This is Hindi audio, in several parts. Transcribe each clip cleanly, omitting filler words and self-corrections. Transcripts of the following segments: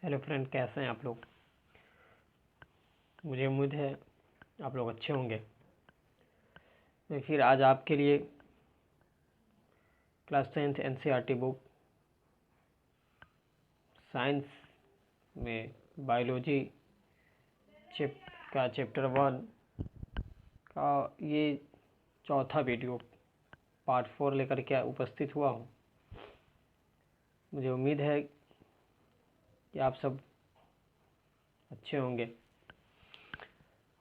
हेलो फ्रेंड, कैसे हैं आप लोग। मुझे उम्मीद है आप लोग अच्छे होंगे। मैं फिर आज आपके लिए class 10th NCERT book science में बायोलॉजी चैप्टर 1 का ये चौथा वीडियो पार्ट 4 लेकर के उपस्थित हुआ हूँ। मुझे उम्मीद है कि आप सब अच्छे होंगे।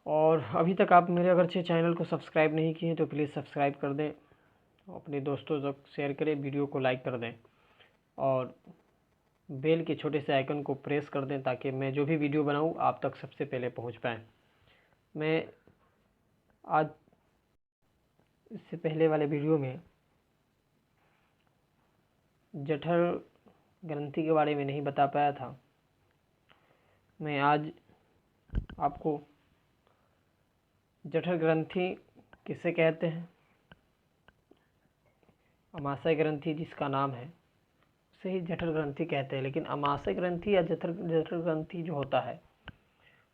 और अभी तक आप मेरे अगरचे चैनल को सब्सक्राइब नहीं किए तो प्लीज़ सब्सक्राइब कर दें, अपने दोस्तों तक शेयर करें, वीडियो को लाइक कर दें और बेल के छोटे से आइकन को प्रेस कर दें ताकि मैं जो भी वीडियो बनाऊं आप तक सबसे पहले पहुंच पाएँ। मैं आज इससे पहले वाले वीडियो में जठर ग्रंथि के बारे में नहीं बता पाया था। मैं आज आपको जठर ग्रंथि किसे कहते हैं, अमाशय ग्रंथि जिसका नाम है उसे ही जठर ग्रंथि कहते हैं। लेकिन अमाशय ग्रंथि या जठर ग्रंथि जो होता है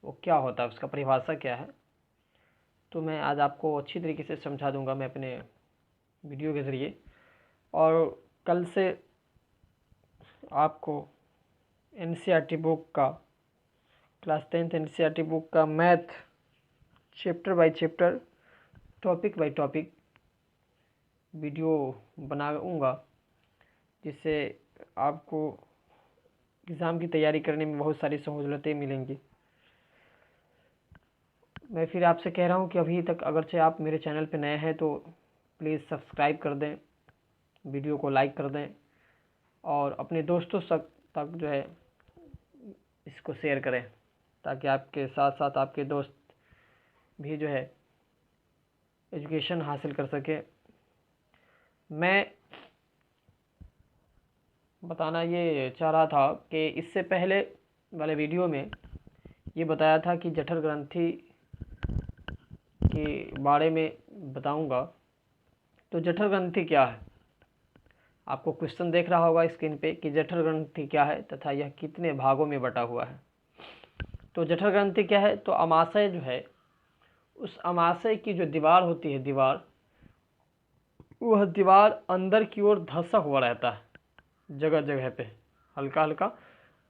वो क्या होता है, उसका परिभाषा क्या है, तो मैं आज आपको अच्छी तरीके से समझा दूंगा मैं अपने वीडियो के ज़रिए। और कल से आपको एनसीईआरटी बुक का क्लास 10th एनसीईआरटी बुक का math chapter by chapter, topic by topic video बनाऊंगा, जिससे आपको एग्ज़ाम की तैयारी करने में बहुत सारी सहूलतें मिलेंगी। मैं फिर आपसे कह रहा हूं कि अभी तक अगरचे आप मेरे चैनल पर नए हैं तो प्लीज़ सब्सक्राइब कर दें, वीडियो को लाइक कर दें और अपने दोस्तों तक जो है इसको शेयर करें ताकि आपके साथ साथ आपके दोस्त भी जो है एजुकेशन हासिल कर सके। मैं बताना ये चाह रहा था कि इससे पहले वाले वीडियो में ये बताया था कि जठर ग्रंथि के बारे में बताऊंगा। तो जठर ग्रंथि क्या है, आपको क्वेश्चन देख रहा होगा स्क्रीन पे कि जठर ग्रंथि क्या है तथा यह कितने भागों में बटा हुआ है। तो जठर ग्रंथि क्या है, तो अमाशय जो है उस अमाशय की जो दीवार होती है, वह दीवार अंदर की ओर धंसा हुआ रहता है, जगह जगह पे हल्का हल्का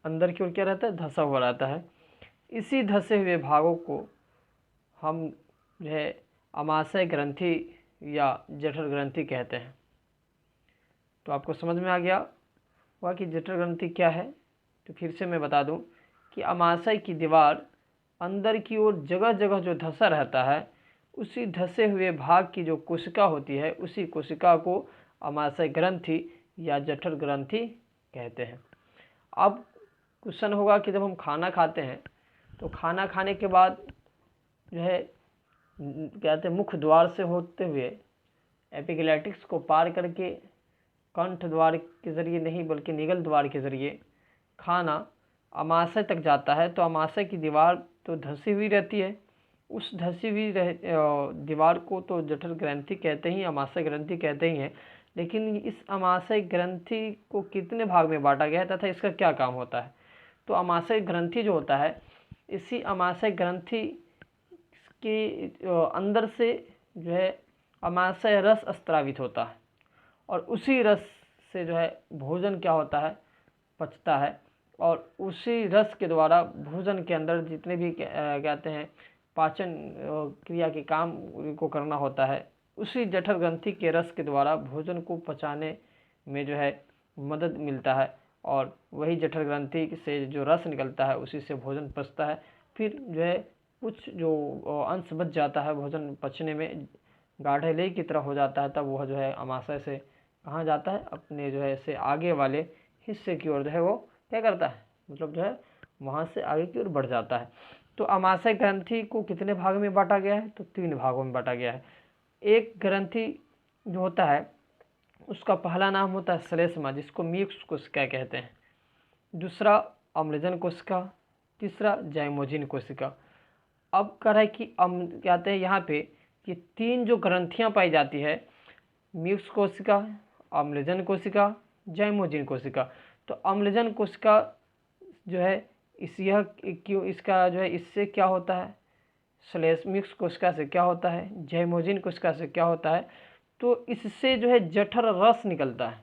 अंदर की ओर क्या रहता है, धंसा हुआ रहता है। इसी धंसे हुए भागों को हम जो है अमाशय ग्रंथि या जठर ग्रंथि कहते हैं। तो आपको समझ में आ गया हुआ कि जठर ग्रंथि क्या है। तो फिर से मैं बता दूं कि अमाशय की दीवार अंदर की ओर जगह जगह जो धंसा रहता है, उसी धंसे हुए भाग की जो कोशिका होती है, उसी कोशिका को अमाशय ग्रंथि या जठर ग्रंथि कहते हैं। अब क्वेश्चन होगा कि जब हम खाना खाते हैं तो खाना खाने के बाद जो है कहते हैं मुख द्वार से होते हुए एपिग्लैटिक्स को पार करके कंठ द्वार के ज़रिए नहीं बल्कि निगल द्वार के ज़रिए खाना अमाशय तक जाता है। तो अमाशय की दीवार तो धंसी हुई रहती है, उस धंसी हुई दीवार को तो जठर ग्रंथि कहते ही, अमाशय ग्रंथि कहते ही हैं। लेकिन इस अमाशय ग्रंथि को कितने भाग में बांटा गया है तथा इसका क्या काम होता है। तो अमाशय ग्रंथि जो होता है, इसी अमाशय ग्रंथि के अंदर से जो है अमाशय रस स्त्रावित होता है और उसी रस से जो है भोजन क्या होता है, पचता है। और उसी रस के द्वारा भोजन के अंदर जितने भी कहते हैं पाचन क्रिया के काम को करना होता है, उसी जठर ग्रंथि के रस के द्वारा भोजन को पचाने में जो है मदद मिलता है। और वही जठर ग्रंथि से जो रस निकलता है उसी से भोजन पचता है। फिर जो है कुछ जो अंश बच जाता है भोजन पचने में गाढ़े लेई की तरह हो जाता है, तब वह जो है अमाशय से कहाँ जाता है, अपने जो है से आगे वाले हिस्से की ओर जो है वो क्या करता है, मतलब जो है वहाँ से आगे की ओर बढ़ जाता है। तो अमाशय ग्रंथि को कितने भाग में बांटा गया है, तो 3 भागों में बांटा गया है। एक ग्रंथि जो होता है उसका पहला नाम होता है श्लेष्मा, जिसको म्यूक्स कोशिका कहते हैं। दूसरा अम्लजन कोशिका, तीसरा जाइमोजिन कोशिका। अब कह रहा है कि कहते हैं यहाँ पे कि 3 जो ग्रंथियाँ पाई जाती है, म्यूक्स कोशिका, अम्लजन कोशिका, जाइमोजिन कोशिका। तो अम्लजन कोशिका जो है क्यों इसका जो है इससे क्या होता है, श्लेष्मिक कोशिका से क्या होता है, ज़ाइमोजिन कोशिका से क्या होता है, तो इससे जो है जठर रस निकलता है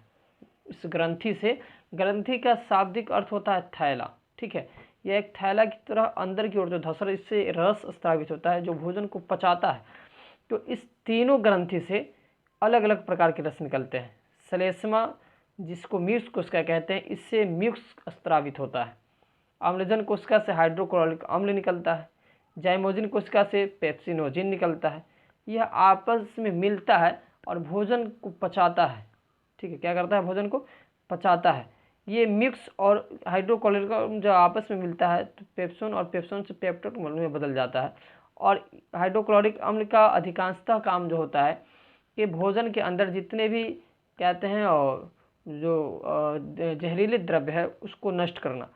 इस ग्रंथि से। ग्रंथि का शाब्दिक अर्थ होता है थैला, ठीक है। यह एक थैला की तरह अंदर की ओर जो धसर, इससे रस स्रावित होता है जो भोजन को पचाता है। तो इस तीनों ग्रंथि से अलग अलग प्रकार के रस निकलते हैं। श्लेष्मा जिसको म्यूक्स कोशिका कहते हैं, इससे म्यूक्स स्रावित होता है। अम्लजन कोशिका से हाइड्रोक्लोरिक अम्ल निकलता है। ज़ाइमोजिन कोशिका से पेप्सिनोजिन निकलता है। यह आपस में मिलता है और भोजन को पचाता है, ठीक है। क्या करता है, भोजन को पचाता है। ये मिक्स और हाइड्रोक्लोरिक अम्ल जो आपस में मिलता है तो पेप्सोन और पेप्सोन से पेप्टोन अम्ल में बदल जाता है। और हाइड्रोक्लोरिक अम्ल का अधिकांशतः काम जो होता है कि भोजन के अंदर जितने भी कहते हैं और जो जहरीले द्रव्य है उसको नष्ट करना।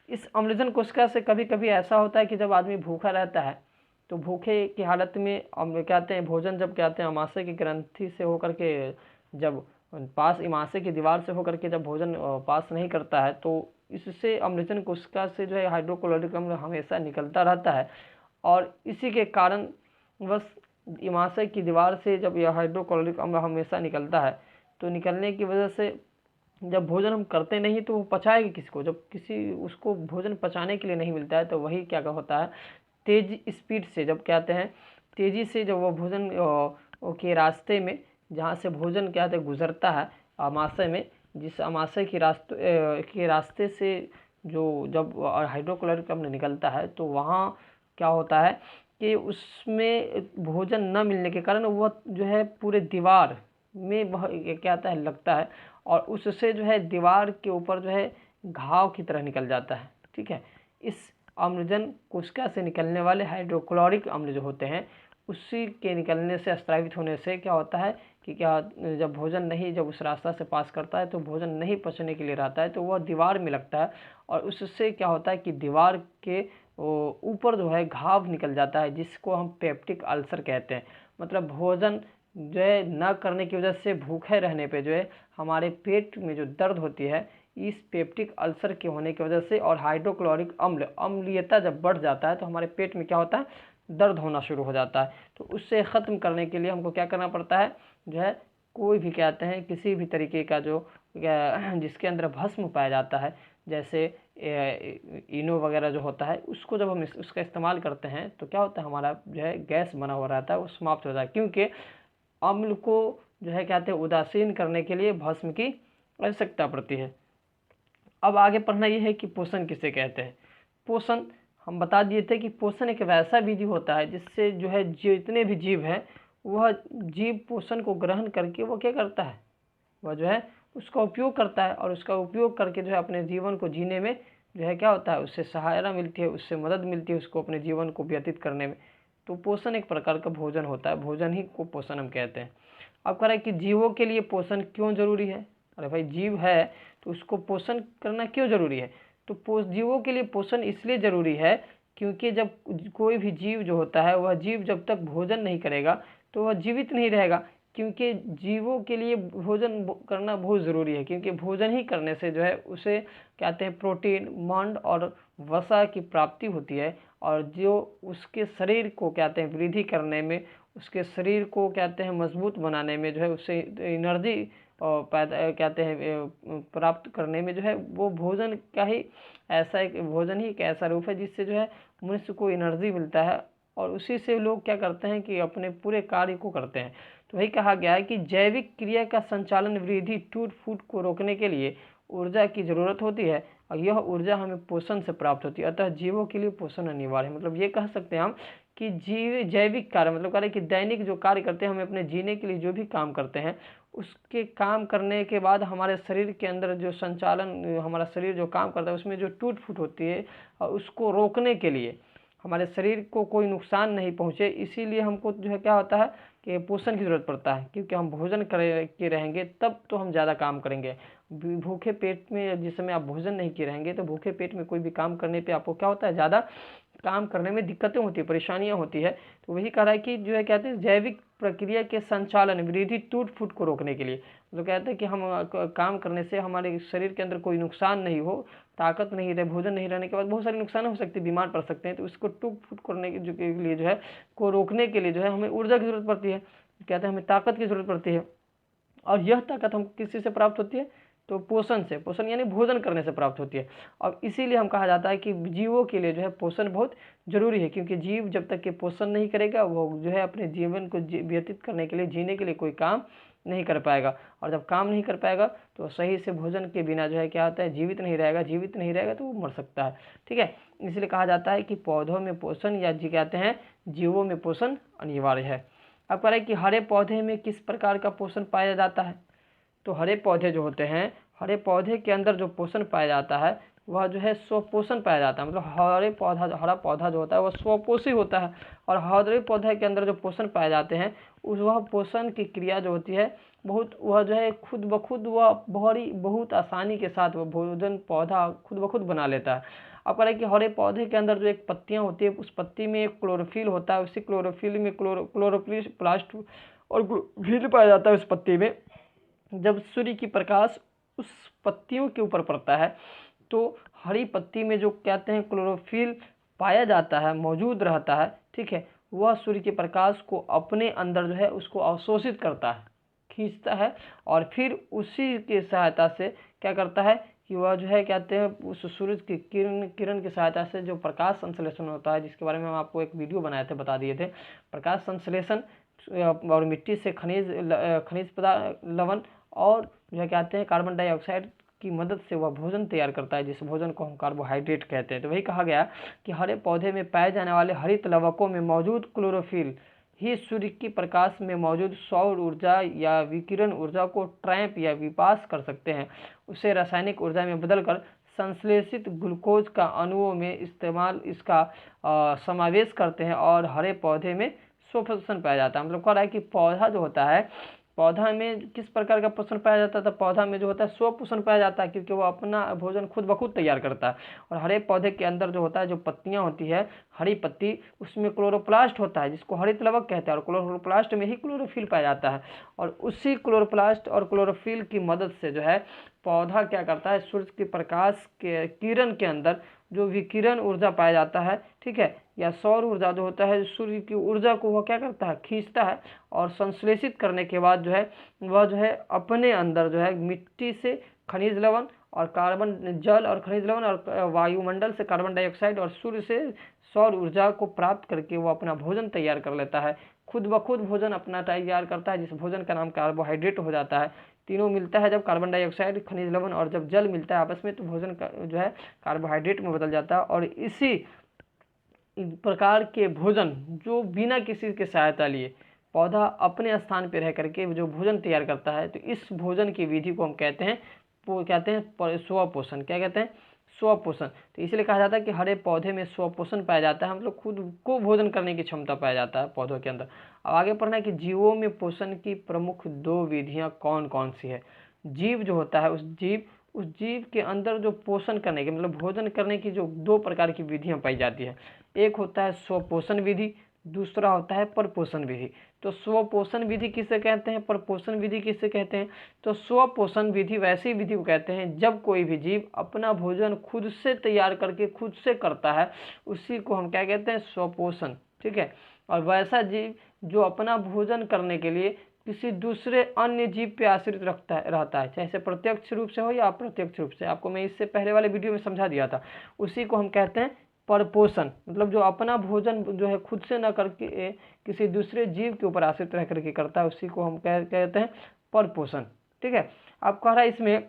इस अम्लजन कोशिका से कभी कभी ऐसा होता है कि जब आदमी भूखा रहता है तो भूखे की हालत में कहते हैं भोजन जब कहते हैं अमाशय की ग्रंथि से होकर के जब पास अमाशय की दीवार से होकर के जब भोजन पास नहीं करता है तो इससे अम्लजन कोशिका से जो है हाइड्रोक्लोरिक अम्ल हमेशा निकलता रहता है। और इसी के कारण बस अमाशय की दीवार से जब यह हाइड्रोक्लोरिक अम्ल हमेशा निकलता है तो निकलने की वजह से जब भोजन हम करते नहीं तो वो पचाएगा किसको, जब किसी उसको भोजन पचाने के लिए नहीं मिलता है तो वही क्या होता है, तेज स्पीड से जब कहते हैं तेज़ी से जब वो भोजन के रास्ते में जहाँ से भोजन कहते हैं गुजरता है अमाशय में, जिस अमाशय के रास्ते से जो जब हाइड्रोक्लोरिक अम्ल निकलता है तो वहाँ क्या होता है कि उसमें भोजन न मिलने के कारण वह जो है पूरे दीवार में क्या आता है लगता है और उससे जो है दीवार के ऊपर जो है घाव की तरह निकल जाता है, ठीक है। इस अम्लजन कोशिका से निकलने वाले हाइड्रोक्लोरिक अम्ल जो होते हैं उसी के निकलने से स्रावित होने से क्या होता है कि जब भोजन नहीं जब उस रास्ता से पास करता है तो भोजन नहीं पचने के लिए रहता है तो वह दीवार में लगता है और उससे क्या होता है कि दीवार के ऊपर जो है घाव निकल जाता है जिसको हम पेप्टिक अल्सर कहते हैं। मतलब भोजन जो है न करने की वजह से भूखे रहने पे जो है हमारे पेट में जो दर्द होती है इस पेप्टिक अल्सर के होने की वजह से और हाइड्रोक्लोरिक अम्लीयता जब बढ़ जाता है तो हमारे पेट में क्या होता है, दर्द होना शुरू हो जाता है। तो उससे ख़त्म करने के लिए हमको क्या करना पड़ता है, जो है कोई भी कहते हैं किसी भी तरीके का जो जिसके अंदर भस्म पाया जाता है जैसे इनो वगैरह जो होता है उसको जब हम उसका इस्तेमाल करते हैं तो क्या होता है हमारा जो है गैस बना हुआ रहता है वो समाप्त हो जाता है, क्योंकि अम्ल को जो है कहते हैं उदासीन करने के लिए भस्म की आवश्यकता पड़ती है। अब आगे पढ़ना ये है कि पोषण किसे कहते हैं। पोषण हम बता दिए थे कि पोषण एक वैसा विधि होता है जिससे जो है जितने भी जीव हैं वह जीव पोषण को ग्रहण करके वो क्या करता है, वह जो है उसका उपयोग करता है और उसका उपयोग करके जो है अपने जीवन को जीने में जो है क्या होता है उससे सहायता मिलती है, उससे मदद मिलती है उसको अपने जीवन को व्यतीत करने में। तो पोषण एक प्रकार का भोजन होता है, भोजन ही को पोषण हम कहते हैं। अब कह रहा है कि जीवों के लिए पोषण क्यों जरूरी है। अरे भाई जीव है तो उसको पोषण करना क्यों जरूरी है, तो जीवों के लिए पोषण इसलिए जरूरी है क्योंकि जब कोई भी जीव जो होता है वह जीव जब तक भोजन नहीं करेगा तो वह जीवित नहीं रहेगा, क्योंकि जीवों के लिए भोजन करना बहुत ज़रूरी है, क्योंकि भोजन ही करने से जो है उसे कहते हैं प्रोटीन, मंड और वसा की प्राप्ति होती है और जो उसके शरीर को कहते हैं वृद्धि करने में, उसके शरीर को कहते हैं मजबूत बनाने में जो है उससे एनर्जी पैदा कहते हैं प्राप्त करने में जो है वो भोजन का ही ऐसा एक भोजन ही एक ऐसा रूप है जिससे जो है मनुष्य को एनर्जी मिलता है और उसी से लोग क्या करते हैं कि अपने पूरे कार्य को करते हैं। तो वही कहा गया है कि जैविक क्रिया का संचालन वृद्धि टूट फूट को रोकने के लिए ऊर्जा की जरूरत होती है और यह ऊर्जा हमें पोषण से प्राप्त होती है, अतः जीवों के लिए पोषण अनिवार्य है। मतलब ये कह सकते हैं हम कि जैविक कार्य मतलब कह रहे कि दैनिक जो कार्य करते हैं, हमें अपने जीने के लिए जो भी काम करते हैं उसके काम करने के बाद हमारे शरीर के अंदर जो संचालन हमारा शरीर जो काम करता है उसमें जो टूट फूट होती है और उसको रोकने के लिए हमारे शरीर को कोई नुकसान नहीं पहुँचे, इसीलिए हमको जो है क्या होता है कि पोषण की ज़रूरत पड़ता है, क्योंकि हम भोजन करके रहेंगे तब तो हम ज़्यादा काम करेंगे। भूखे पेट में जिस समय आप भोजन नहीं किए रहेंगे तो भूखे पेट में कोई भी काम करने पे आपको क्या होता है, ज़्यादा काम करने में दिक्कतें होती है, परेशानियां होती है। तो वही कह रहा है कि जो है कहते हैं जैविक प्रक्रिया के संचालन वृद्धि टूट फूट को रोकने के लिए, तो कहते हैं कि हम काम करने से हमारे शरीर के अंदर कोई नुकसान नहीं हो ताकत नहीं रहे, भोजन नहीं रहने के बाद बहुत सारे नुकसान हो सकते हैं, बीमार पड़ सकते हैं। तो इसको टूट फूट करने के लिए जो है को रोकने के लिए जो है हमें ऊर्जा की जरूरत पड़ती है, कहते हैं हमें ताकत की जरूरत पड़ती है। और यह ताकत हम किसी से प्राप्त होती है, तो पोषण से, पोषण यानी भोजन करने से प्राप्त होती है। और इसीलिए हम कहा जाता है कि जीवों के लिए जो है पोषण बहुत जरूरी है, क्योंकि जीव जब तक कि पोषण नहीं करेगा वो जो है अपने जीवन को व्यतीत करने के लिए, जीने के लिए कोई काम नहीं कर पाएगा। और जब काम नहीं कर पाएगा तो सही से भोजन के बिना जो है क्या होता है, जीवित नहीं रहेगा, जीवित नहीं रहेगा तो वो मर सकता है। ठीक है, इसलिए कहा जाता है कि पौधों में पोषण या जी कहते हैं जीवों में पोषण अनिवार्य है। अब कह रहे हैं कि हरे पौधे में किस प्रकार का पोषण पाया जाता है। तो हरे पौधे जो होते हैं, हरे पौधे के अंदर जो पोषण पाया जाता है वह जो है स्वपोषण पाया जाता है। मतलब हरा पौधा जो होता है वह स्वपोषी होता है। और हरे पौधे के अंदर जो पोषण पाए जाते हैं वह पोषण की क्रिया जो होती है वह जो है खुद ब खुद वह बहुत आसानी के साथ वह भोजन पौधा खुद ब खुद बना लेता है। अब कह रहे हैं कि हरे पौधे के अंदर जो एक पत्तियां होती है, उस पत्ती में एक क्लोरोफिल होता है, उसी क्लोरोफिल में क्लोरोप्लास्ट और ग्लोरोफिल पाया जाता है उस पत्ती में। जब सूर्य की प्रकाश उस पत्तियों के ऊपर पड़ता है तो हरी पत्ती में जो कहते हैं क्लोरोफिल पाया जाता है, मौजूद रहता है, ठीक है, वह सूर्य के प्रकाश को अपने अंदर जो है उसको अवशोषित करता है, खींचता है। और फिर उसी की सहायता से क्या करता है कि वह जो है कहते हैं उस सूरज की किरण की सहायता से जो प्रकाश संश्लेषण होता है, जिसके बारे में हम आपको एक वीडियो बनाए थे, बता दिए थे। प्रकाश संश्लेषण और मिट्टी से खनिज पदार्थ, लवण और जो कहते हैं कार्बन डाइऑक्साइड की मदद से वह भोजन तैयार करता है, जिस भोजन को हम कार्बोहाइड्रेट कहते हैं। तो वही कहा गया कि हरे पौधे में पाए जाने वाले हरित लवकों में मौजूद क्लोरोफिल ही सूर्य की प्रकाश में मौजूद सौर ऊर्जा या विकिरण ऊर्जा को ट्रैप या विपास कर सकते हैं, उसे रासायनिक ऊर्जा में बदलकर संश्लेषित ग्लूकोज का अणुओं में इस्तेमाल इसका समावेश करते हैं और हरे पौधे में स्वपोषण पाया जाता है। मतलब कह रहा है कि पौधा जो होता है, पौधा में किस प्रकार का पोषण पाया जाता है, तो पौधा में जो होता है स्वपोषण पाया जाता है, क्योंकि वो अपना भोजन खुद ब खुद तैयार करता है। और हरे पौधे के अंदर जो होता है, जो पत्तियां होती है, हरी पत्ती, उसमें क्लोरोप्लास्ट होता है जिसको हरित लवक कहते हैं, और क्लोरोप्लास्ट में ही क्लोरोफिल पाया जाता है। और उसी क्लोरोप्लास्ट और क्लोरोफिल की मदद से जो है पौधा क्या करता है, सूर्य के प्रकाश के किरण के अंदर जो विकिरण ऊर्जा पाया जाता है, ठीक है, या सौर ऊर्जा जो होता है, सूर्य की ऊर्जा को वह क्या करता है, खींचता है। और संश्लेषित करने के बाद जो है वह जो है अपने अंदर जो है मिट्टी से खनिज लवण और जल और खनिज लवण और वायुमंडल से कार्बन डाइऑक्साइड और सूर्य से सौर ऊर्जा को प्राप्त करके वो अपना भोजन तैयार कर लेता है। खुद ब खुद भोजन अपना तैयार करता है, जिस भोजन का नाम कार्बोहाइड्रेट हो जाता है। तीनों मिलता है जब, कार्बन डाइऑक्साइड, खनिज लवण और जब जल मिलता है आपस में, तो भोजन का जो है कार्बोहाइड्रेट में बदल जाता है। और इसी प्रकार के भोजन जो बिना किसी के सहायता लिए पौधा अपने स्थान पर रह करके जो भोजन तैयार करता है, तो इस भोजन की विधि को हम कहते हैं स्वपोषण। क्या कहते हैं, स्वपोषण। तो इसलिए कहा जाता है कि हरे पौधे में स्वपोषण पाया जाता है, मतलब खुद को भोजन करने की क्षमता पाया जाता है पौधों के अंदर। अब आगे पढ़ना है कि जीवों में पोषण की प्रमुख 2 विधियां कौन कौन सी है। जीव जो होता है, उस जीव के अंदर जो पोषण करने की, मतलब भोजन करने की जो 2 प्रकार की विधियां पाई जाती है। एक होता है स्वपोषण विधि, दूसरा होता है परपोषण विधि। तो स्वपोषण विधि किसे कहते हैं, परपोषण विधि किसे कहते हैं। तो स्वपोषण विधि वैसी विधि को कहते हैं जब कोई भी जीव अपना भोजन खुद से तैयार करके खुद से करता है, उसी को हम क्या कहते हैं, स्वपोषण। ठीक है, और वैसा जीव जो अपना भोजन करने के लिए किसी दूसरे अन्य जीव पे आश्रित रहता है, चाहे प्रत्यक्ष रूप से हो या अप्रत्यक्ष रूप से। आपको मैं इससे पहले वाले वीडियो में समझा दिया था। उसी को हम कहते हैं परपोषण, मतलब जो अपना भोजन जो है खुद से न करके किसी दूसरे जीव के ऊपर आश्रित रह करके करता है, उसी को हम कहते हैं परपोषण। ठीक है, अब कह रहा है इसमें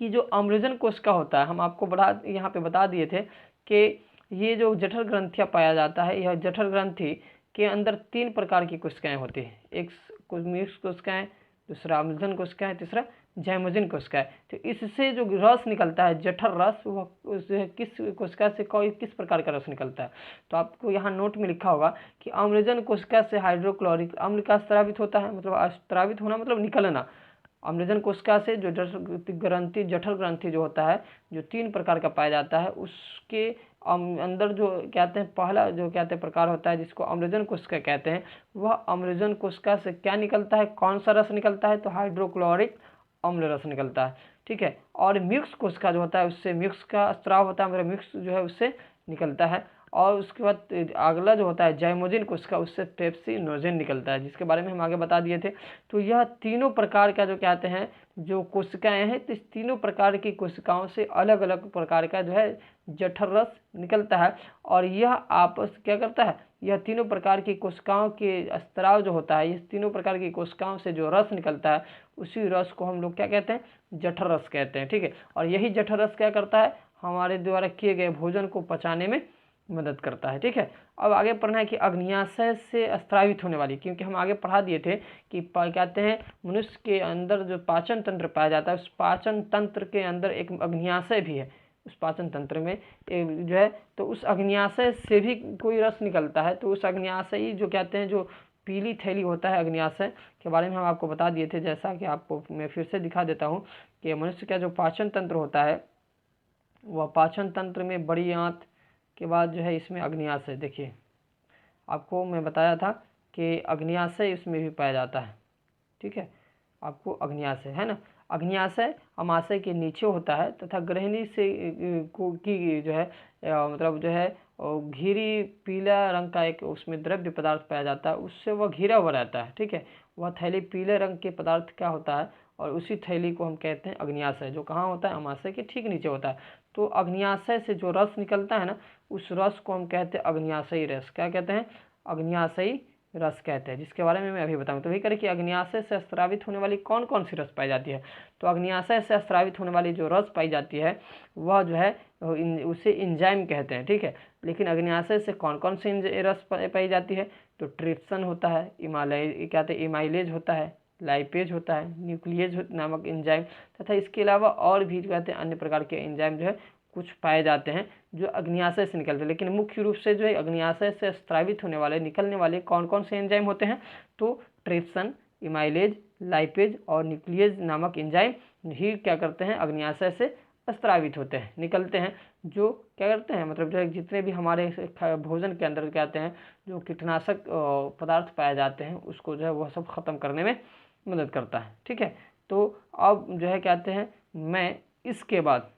कि जो अम्लजन कोशिका होता है, हम आपको यहाँ पे बता दिए थे कि ये जो जठर ग्रंथियाँ पाया जाता है, यह जठर ग्रंथि के अंदर 3 प्रकार की कोशिकाएं होती है। एक मिक्स कोशिकाएं, दूसरा अम्लजन कोशिका है, तीसरा जैमोजिन कोशिका है। तो इससे जो रस निकलता है, जठर रस, वह किस कोशिका से किस प्रकार का रस निकलता है। तो आपको यहाँ नोट में लिखा होगा कि अम्लजन कोशिका से हाइड्रोक्लोरिक अम्ल का स्रावित होता है, मतलब स्रावित होना मतलब निकलना। अम्लजन कोशिका से जो जठर ग्रंथि जो होता है, जो 3 प्रकार का पाया जाता है, उसके अंदर जो कहते हैं पहला जो कहते हैं प्रकार होता है जिसको अम्लजन कोशिका कहते हैं, वह अम्लजन कोशिका से क्या निकलता है, कौन सा रस निकलता है, तो हाइड्रोक्लोरिक अम्ल रस निकलता है। ठीक है। और म्यूक्स कोशिका जो होता है उससे म्यूक्स का स्राव होता है, मतलब म्यूक्स जो है उससे निकलता है। और उसके बाद अगला जो होता है जाइमोजिन कोशिका, उससे पेप्सिनोजेन निकलता है, जिसके बारे में हम आगे बता दिए थे। तो यह तीनों प्रकार का जो कहते हैं जो कोशिकाएं हैं, तो इस तीनों प्रकार की कोशिकाओं से अलग अलग प्रकार का जो है जठर रस निकलता है। और यह आपस क्या करता है, यह तीनों प्रकार की कोशिकाओं के स्राव जो होता है, इस तीनों प्रकार की कोशिकाओं से जो रस निकलता है उसी रस को हम लोग क्या कहते हैं, जठर रस कहते हैं, ठीक है। और यही जठर रस क्या करता है, हमारे द्वारा किए गए भोजन को पचाने में मदद करता है, ठीक है। अब आगे पढ़ना है कि अग्न्याशय से स्रावित होने वाली, क्योंकि हम आगे पढ़ा दिए थे कि कहते हैं मनुष्य के अंदर जो पाचन तंत्र पाया जाता है, उस पाचन तंत्र के अंदर एक अग्न्याशय भी है। उस पाचन तंत्र में जो है, तो उस अग्न्याशय से भी कोई रस निकलता है। तो उस अग्न्याशयी जो कहते हैं, जो पीली थैली होता है, अग्न्याशय के बारे में हम आपको बता दिए थे। जैसा कि आपको मैं फिर से दिखा देता हूँ कि मनुष्य का जो पाचन तंत्र होता है, वह पाचन तंत्र में बड़ी आंत के बाद जो है इसमें अग्न्याशय, देखिए आपको मैं बताया था कि अग्न्याशय इसमें भी पाया जाता है, ठीक है। आपको अग्न्याशय है ना, अग्न्याशय अमाशय के नीचे होता है तथा ग्रहणी से की जो है मतलब जो है घिरी पीला रंग का एक उसमें द्रव्य पदार्थ पाया जाता है, उससे वह घिरा हुआ रहता है, ठीक है। वह थैली पीले रंग के पदार्थ का होता है और उसी थैली को हम कहते हैं अग्न्याशय, जो कहाँ होता है, अमाशय के ठीक नीचे होता है। तो अग्न्याशय से जो रस निकलता है ना, उस रस को हम कहते हैं अग्न्याशयी रस। क्या कहते हैं, अग्न्याशयी रस कहते हैं, जिसके बारे में मैं अभी बताऊँ। तो वही करें कि अग्न्याशय से स्रावित होने वाली कौन कौन सी रस पाई जाती है। तो अग्न्याशय से स्रावित होने वाली जो रस पाई जाती है वह जो है उसे इंजाइम कहते हैं, ठीक है। लेकिन अग्न्याशय से कौन कौन सी रस पाई जाती है, तो ट्रिप्सन होता है, इमाइलेज होता है, लाइपेज होता है, न्यूक्लियेज नामक एंजाइम, तथा इसके अलावा और भी जो कहते हैं अन्य प्रकार के एंजाइम जो है कुछ पाए जाते हैं जो अग्न्याशय से निकलते हैं। लेकिन मुख्य रूप से जो है अग्न्याशय से स्रावित होने वाले निकलने वाले कौन कौन से एंजाइम होते हैं, तो ट्रिप्सन, इमाइलेज, लाइपेज और न्यूक्लियेज नामक एंजाइम ही क्या करते हैं, अग्न्याशय से स्रावित होते हैं, निकलते हैं। जो क्या करते हैं, मतलब जो है जितने भी हमारे भोजन के अंदर कहते हैं जो कीटनाशक पदार्थ पाए जाते हैं उसको जो है वह सब खत्म करने में मदद करता है, ठीक है। तो अब जो है कहते हैं मैं इसके बाद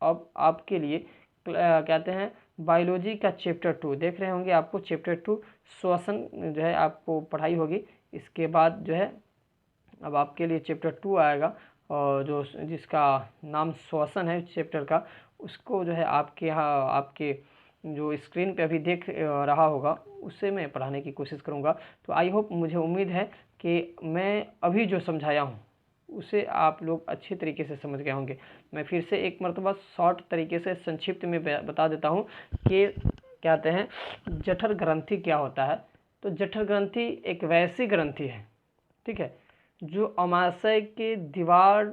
अब आपके लिए कहते हैं बायोलॉजी का चैप्टर 2 देख रहे होंगे। आपको चैप्टर 2 श्वसन जो है आपको पढ़ाई होगी। इसके बाद जो है अब आपके लिए चैप्टर 2 आएगा और जो जिसका नाम श्वसन है चैप्टर का, उसको जो है आपके यहाँ आपके जो स्क्रीन पे अभी देख रहा होगा उससे मैं पढ़ाने की कोशिश करूँगा। तो आई होप, मुझे उम्मीद है कि मैं अभी जो समझाया हूँ उसे आप लोग अच्छे तरीके से समझ गए होंगे। मैं फिर से एक मरतबा शॉर्ट तरीके से संक्षिप्त में बता देता हूँ कि कहते हैं जठर ग्रंथि क्या होता है। तो जठर ग्रंथि एक वैसी ग्रंथि है, ठीक है, जो अमाशय के दीवार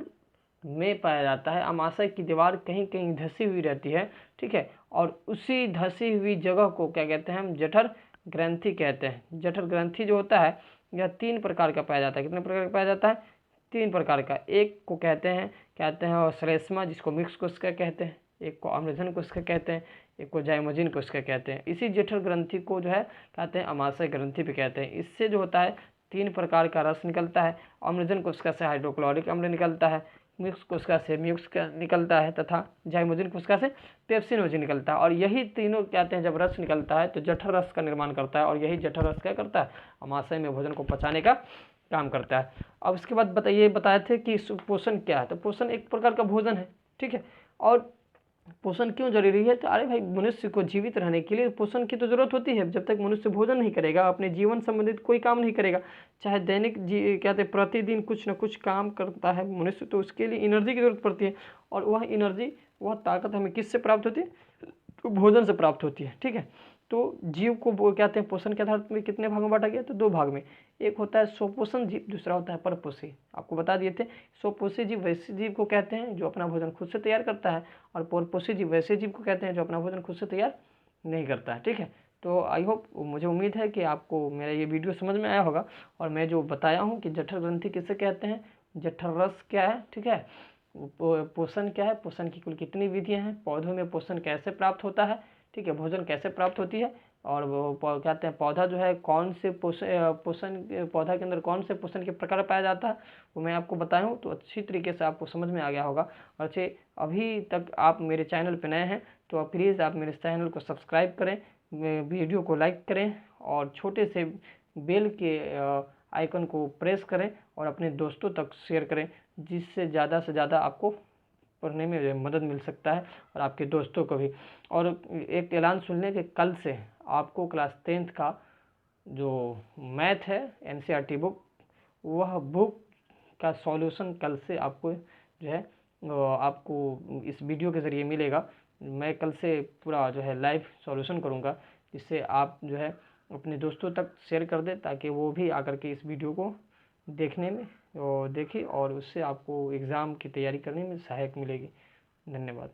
में पाया जाता है। अमाशय की दीवार कहीं कहीं धसी हुई रहती है, ठीक है, और उसी धसी हुई जगह को क्या कहते हैं, हम जठर ग्रंथि कहते हैं। जठर ग्रंथि जो होता है यह 3 प्रकार का पाया जाता है। कितने प्रकार का पाया जाता है, 3 प्रकार का। एक को कहते हैं श्लेष्मा, जिसको मिक्स कोशिका कहते हैं, एक को अम्लधन कोशिका कहते हैं, एक को जाइमोजिन कोशिका कहते हैं। इसी जठर ग्रंथि को जो है कहते हैं अमाशय ग्रंथि भी कहते हैं। इससे जो होता है 3 प्रकार का रस निकलता है। अम्लधन कोशिका से हाइड्रोक्लोरिक अम्ल निकलता है, मिक्स कोशिका से म्यूक्स निकलता है तथा जाइमोजिन कोशिका से पेप्सिनोजेन निकलता है। और यही तीनों कहते हैं जब रस निकलता है तो जठर रस का निर्माण करता है। और यही जठर रस क्या करता है, अमाशय में भोजन को पचाने का काम करता है। अब इसके बाद बताए थे कि पोषण क्या है। तो पोषण एक प्रकार का भोजन है, ठीक है। और पोषण क्यों जरूरी है, तो अरे भाई मनुष्य को जीवित रहने के लिए पोषण की तो जरूरत होती है। जब तक मनुष्य भोजन नहीं करेगा, अपने जीवन संबंधित कोई काम नहीं करेगा, चाहे दैनिक कहते हैं प्रतिदिन कुछ न कुछ काम करता है मनुष्य, तो उसके लिए एनर्जी की जरूरत पड़ती है। और वह एनर्जी, वह ताकत हमें किससे प्राप्त होती है, तो भोजन से प्राप्त होती है, ठीक है। तो जीव को वो कहते हैं पोषण के आधार में कितने भाग में बांटा गया, तो 2 भाग में। एक होता है स्वपोषण जीव, दूसरा होता है परपोषी। आपको बता दिए थे स्वपोषी जीव वैसे जीव को कहते हैं जो अपना भोजन खुद से तैयार करता है, और परपोषी जीव वैसे जीव को कहते हैं जो अपना भोजन खुद से तैयार नहीं करता है, ठीक है। तो आई होप, मुझे उम्मीद है कि आपको मेरा ये वीडियो समझ में आया होगा। और मैं जो बताया हूँ कि जठर ग्रंथि किसे कहते हैं, जठर रस क्या है, ठीक है, पोषण क्या है, पोषण की कुल कितनी विधियाँ हैं, पौधों में पोषण कैसे प्राप्त होता है, ठीक है, भोजन कैसे प्राप्त होती है और वो कहते हैं पौधा जो है कौन से पोषण पौधा के अंदर कौन से पोषण के प्रकार पाया जाता है, वो मैं आपको बताया हूँ। तो अच्छी तरीके से आपको समझ में आ गया होगा। और अच्छे, अभी तक आप मेरे चैनल पर नए हैं तो प्लीज़ आप मेरे चैनल को सब्सक्राइब करें, वीडियो को लाइक करें और छोटे से बेल के आइकन को प्रेस करें और अपने दोस्तों तक शेयर करें, जिससे ज़्यादा से ज़्यादा आपको पढ़ने में मदद मिल सकता है और आपके दोस्तों को भी। और एक ऐलान सुन लें कि कल से आपको क्लास 10th का जो मैथ है NCERT बुक, वह बुक का सॉल्यूशन कल से आपको जो है आपको इस वीडियो के ज़रिए मिलेगा। मैं कल से पूरा जो है लाइव सॉल्यूशन करूँगा, जिससे आप जो है अपने दोस्तों तक शेयर कर दें, ताकि वो भी आकर के इस वीडियो को देखने में देखें और उससे आपको एग्ज़ाम की तैयारी करने में सहायक मिलेगी। धन्यवाद।